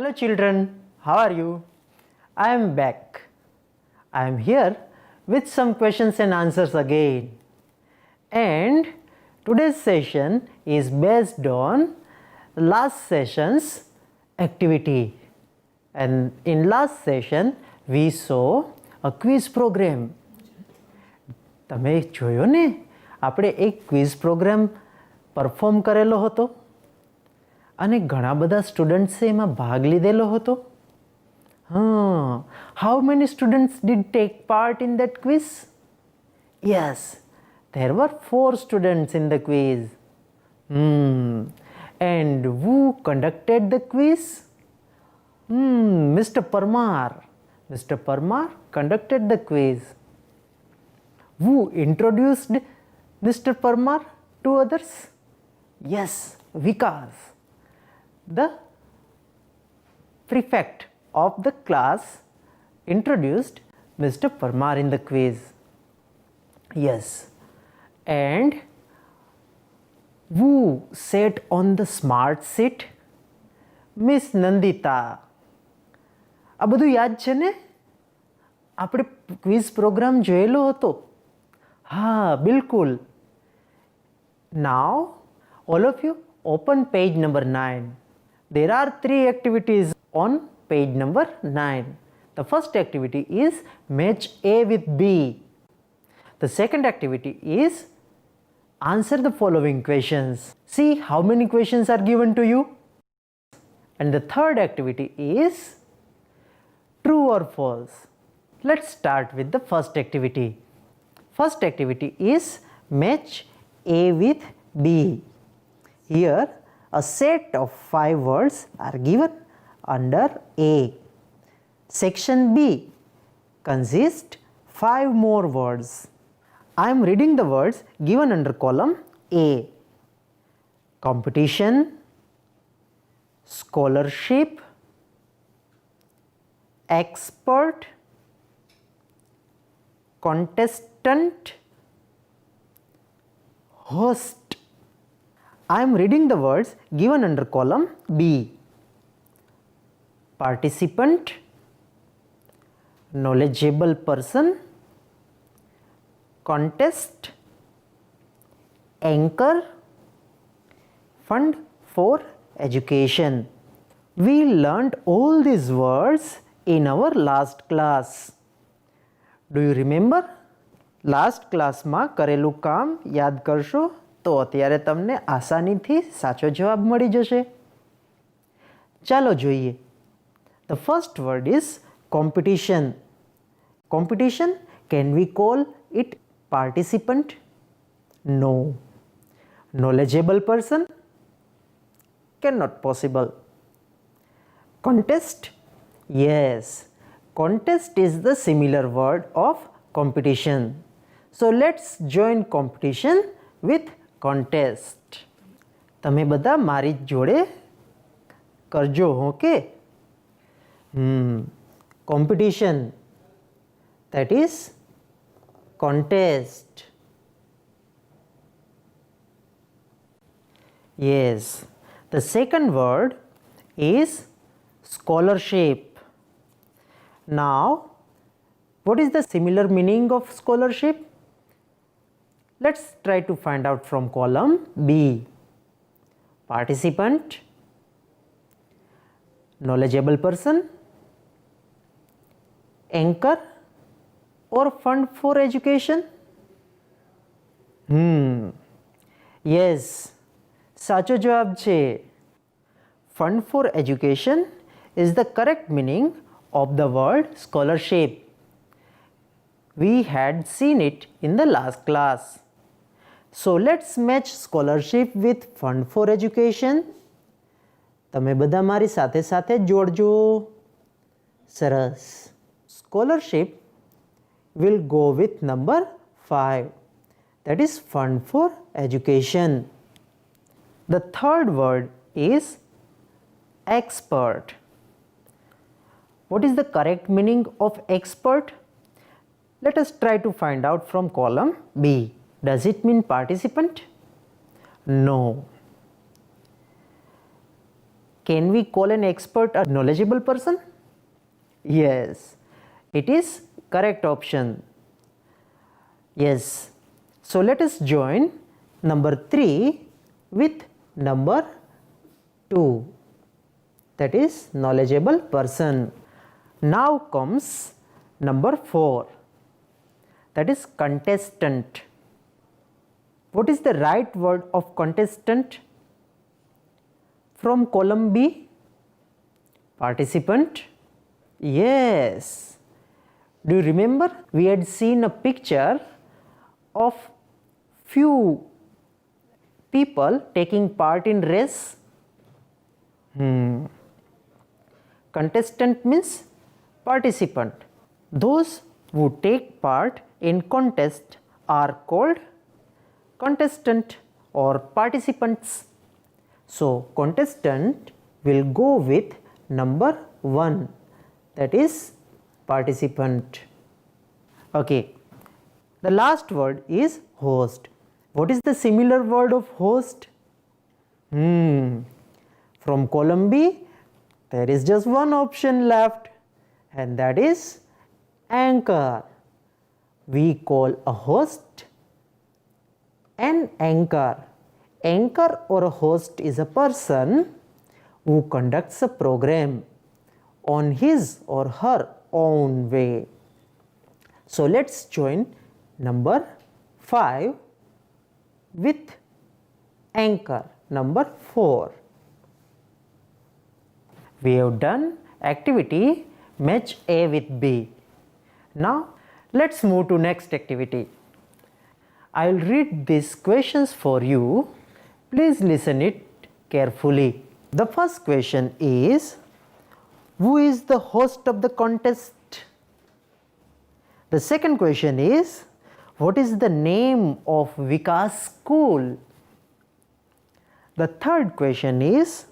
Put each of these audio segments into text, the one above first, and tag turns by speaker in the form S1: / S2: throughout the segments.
S1: Hello children, how are you? I am back. I am here with some questions and answers again. And today's session is based on last session's activity. And in last session, we saw a quiz program. તમે જોયો ને આપણે એક quiz programme perform કરેલો હતો અને ઘણા બધા સ્ટુડન્ટ્સે એમાં ભાગ લીધેલો હતો. How many students did take part in that quiz? Yes, there were 4 students in the quiz. And who conducted the quiz? Mr. Parmar. Mr. Parmar conducted the quiz. Who introduced Mr. Parmar to others? Yes, Vikas. The prefect of the class introduced Mr. Parmar in the quiz. Yes. And who sat on the smart seat? Miss Nandita. આ બધું યાદ છે ને? આપણે quiz programme જોયેલો હતો. બિલકુલ. Now all of you open page number 9. There are 3 activities on page number 9. The first activity is match A with B. The second activity is answer the following questions. See how many questions are given to you. And the third activity is true or false. Let's start with the first activity. First activity is match A with B. Here a set of 5 words are given under A. Section B consists 5 more words. I am reading the words given under column A. Competition, scholarship, expert, contestant, host. I am reading the words given under column B. Participant, knowledgeable person, contest, anchor, fund for education. We learnt all these words in our last class. Do you remember? Last class માં કરેલું કામ યાદ કરશો તો અત્યારે તમને આસાનીથી સાચો જવાબ મળી જશે. ચાલો જોઈએ. The first word is competition. Competition, can we call it participant? No. Knowledgeable person? Cannot possible. Contest? Yes. Contest is the similar word of competition. So let's join competition with contest. તમે બધા મારી જોડે કરજો. Okay. Competition, that is contest. Yes. The second word is scholarship. Now, what is the similar meaning of scholarship? Let's try to find out from column B. Participant, knowledgeable person, anchor or fund for education? Yes, સાચો જવાબ છે. Fund for education is the correct meaning of the word scholarship. We had seen it in the last class. So let's match scholarship with fund for education. તમે બધા મારી સાથે સાથે જોડજો. સરસ. Scholarship will go with number 5. That is fund for education. The third word is expert. What is the correct meaning of expert? Let us try to find out from column B. Does it mean participant? No. Can we call an expert a knowledgeable person? Yes, it is correct option. Yes. So let us join number 3 with number 2. That is knowledgeable person. Now comes number 4. That is contestant. What is the right word of contestant? From column B, participant. Yes. Do you remember we had seen a picture of few people taking part in race? Contestant means participant. Those who take part in contest are called contestant or participants. So contestant will go with number 1, that is participant. Okay, the last word is host. What is the similar word of host? From column B, there is just one option left, and that is anchor. We call a host an anchor. Anchor or a host is a person who conducts a program on his or her own way. So let's join number 5 with anchor, number 4. We have done activity match A with B. Now let's move to next activity. I will read these questions for you. Please listen it carefully. The first question is, who is the host of the contest? The second question is, what is the name of Vikas school? The third question is,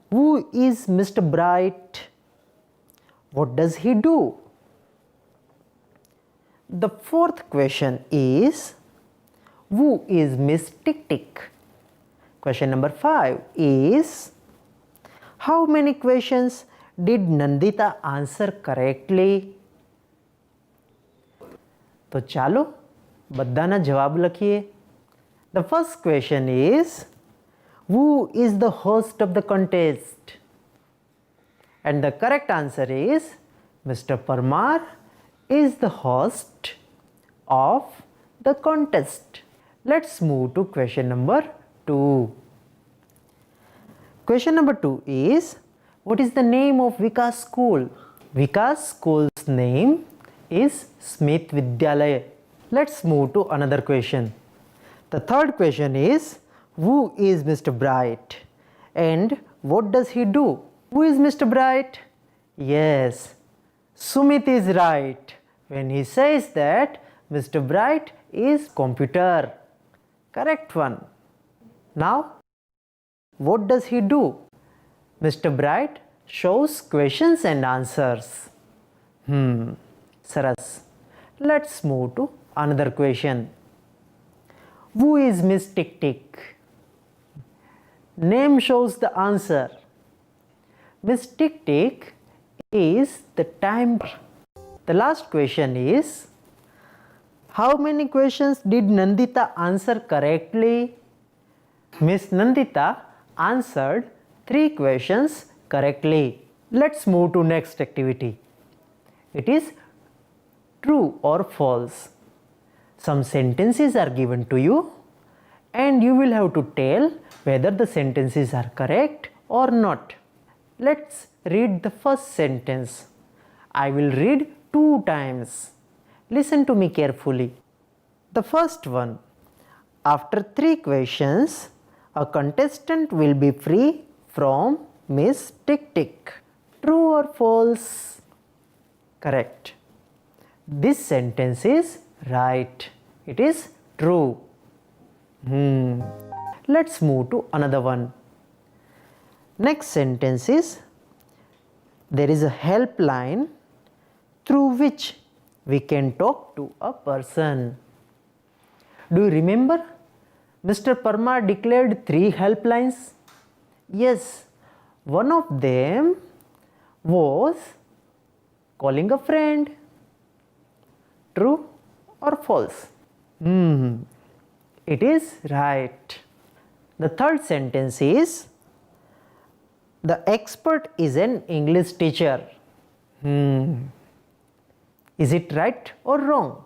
S1: who is Mr. Bright? What does he do? The fourth question is, who is Miss Tick Tick? Question number 5 is, how many questions did Nandita answer correctly? तो चालो बधाना जवाब लखिए. The first question is, who is the host of the contest? And the correct answer is, Mr. Parmar is the host of the contest. Let's move to question number 2. Question number 2 is, what is the name of Vikas school? Vikas school's name is Smith Vidyalaya. Let's move to another question. The third question is, who is Mr. Bright and what does he do? Who is Mr. Bright? Yes, Sumit is right when he says that Mr. Bright is computer. Correct one. Now, what does he do? Mr. Bright shows questions and answers. Saras. Let's move to another question. Who is Miss Tick Tick? Name shows the answer. Miss Tick Tick is the timer. The last question is, how many questions did Nandita answer correctly? Miss Nandita answered 3 questions correctly. Let's move to next activity. It is true or false. Some sentences are given to you and you will have to tell whether the sentences are correct or not. Let's read the first sentence. I will read 2 times. Listen to me carefully. The first one. After 3 questions, a contestant will be free from Miss Tick Tick. True or false? Correct. This sentence is right. It is true. Let's move to another one. Next sentence is, there is a helpline through which we can talk to a person. Do you remember? Mr. Parmar declared 3 helplines. Yes, One of them was calling a friend. True or false? It is right. The third sentence is, the expert is an English teacher. Is it right or wrong?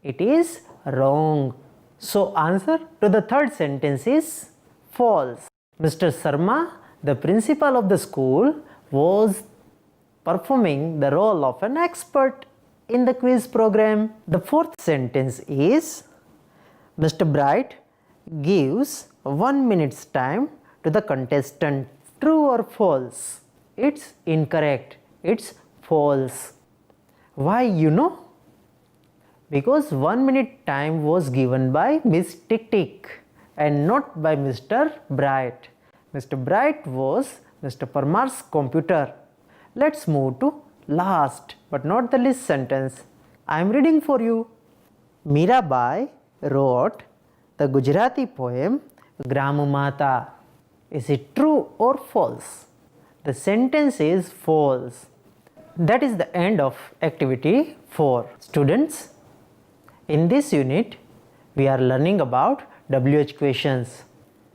S1: It is wrong. So answer to the third sentence is false. Mr. Sharma, the principal of the school, was performing the role of an expert in the quiz program. The fourth sentence is, Mr. Bright gives 1 minute's time to the contestant. True or false? It's incorrect. It's false. Why you know? Because 1 minute time was given by Miss Tick Tick and not by Mr. Bright. Mr. Bright was Mr. Parmar's computer. Let's move to last but not the least sentence. I am reading for you. Mirabai wrote the Gujarati poem Gram Mata. Is it true or false? The sentence is false. That is the end of activity 4. Students, in this unit, we are learning about WH questions.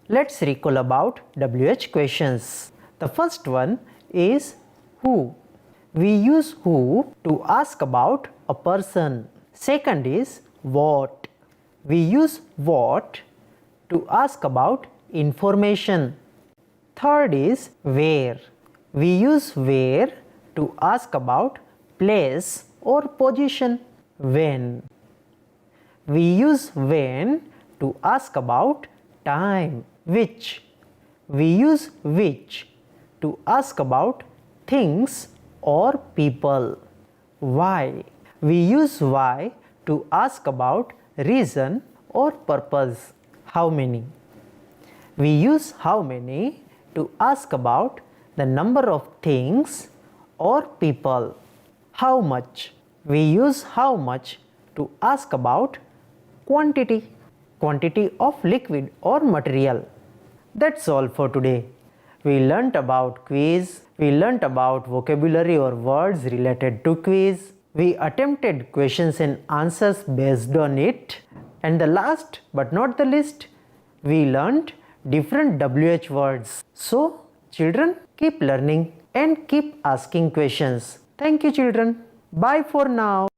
S1: Let's recall about WH questions. The first one is who. We use who to ask about a person. Second is what. We use what to ask about information. Third is where. We use where to ask about place or position. When. We use when to ask about time. Which. We use which to ask about things or people. Why. We use why to ask about reason or purpose. How many. We use how many to ask about the number of things or people. How much. We use how much to ask about quantity. Quantity of liquid or material. That's all for today. We learnt about quiz. We learnt about vocabulary or words related to quiz. We attempted questions and answers based on it. And the last but not the least, we learnt different WH words. So, children, keep learning and keep asking questions. Thank you, children. Bye for now.